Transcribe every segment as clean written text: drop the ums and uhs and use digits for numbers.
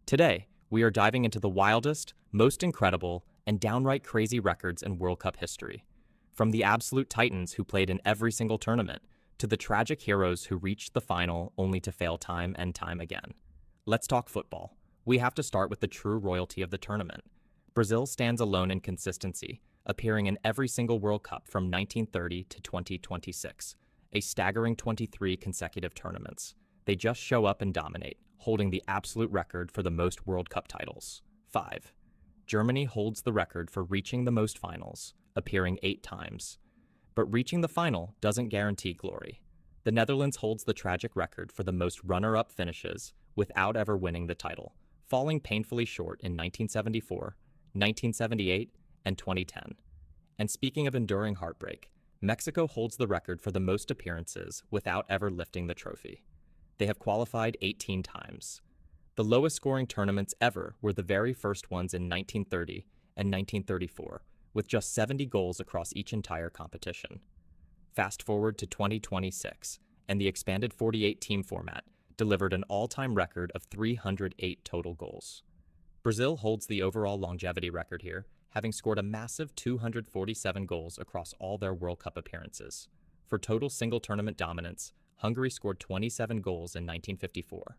Today, we are diving into the wildest, most incredible, and downright crazy records in World Cup history. From the absolute titans who played in every single tournament, to the tragic heroes who reached the final only to fail time and time again. Let's talk football. We have to start with the true royalty of the tournament. Brazil stands alone in consistency, appearing in every single World Cup from 1930 to 2026, a staggering 23 consecutive tournaments. They just show up and dominate, holding the absolute record for the most World Cup titles. 5. Germany holds the record for reaching the most finals, appearing 8 times. But reaching the final doesn't guarantee glory. The Netherlands holds the tragic record for the most runner-up finishes without ever winning the title, falling painfully short in 1974, 1978, and 2010. And speaking of enduring heartbreak, Mexico holds the record for the most appearances without ever lifting the trophy. They have qualified 18 times. The lowest scoring tournaments ever were the very first ones in 1930 and 1934, with just 70 goals across each entire competition. Fast forward to 2026, and the expanded 48-team format delivered an all-time record of 308 total goals. Brazil holds the overall longevity record here, having scored a massive 247 goals across all their World Cup appearances. For total single tournament dominance, Hungary scored 27 goals in 1954.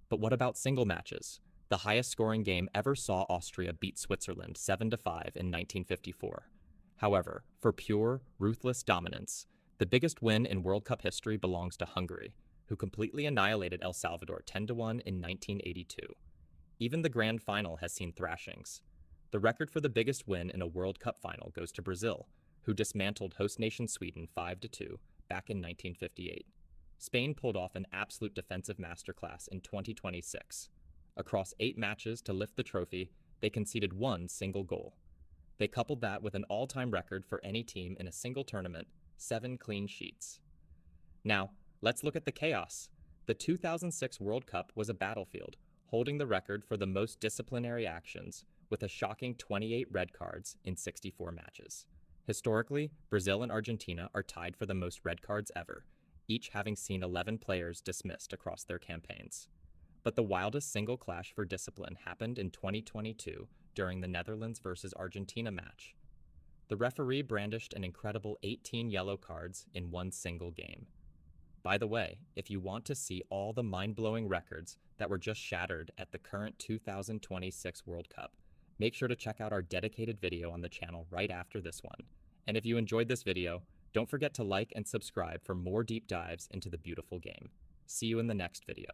But what about single matches? The highest scoring game ever saw Austria beat Switzerland 7-5 in 1954. However, for pure, ruthless dominance, the biggest win in World Cup history belongs to Hungary, who completely annihilated El Salvador 10-1 in 1982. Even the grand final has seen thrashings. The record for the biggest win in a World Cup final goes to Brazil, who dismantled host nation Sweden 5-2 back in 1958. Spain pulled off an absolute defensive masterclass in 2026. Across 8 matches to lift the trophy, they conceded 1 single goal. They coupled that with an all-time record for any team in a single tournament, 7 clean sheets. Now, let's look at the chaos. The 2006 World Cup was a battlefield, holding the record for the most disciplinary actions, with a shocking 28 red cards in 64 matches. Historically, Brazil and Argentina are tied for the most red cards ever, each having seen 11 players dismissed across their campaigns. But the wildest single clash for discipline happened in 2022 during the Netherlands versus Argentina match. The referee brandished an incredible 18 yellow cards in one single game. By the way, if you want to see all the mind-blowing records that were just shattered at the current 2026 World Cup, make sure to check out our dedicated video on the channel right after this one. And if you enjoyed this video, don't forget to like and subscribe for more deep dives into the beautiful game. See you in the next video.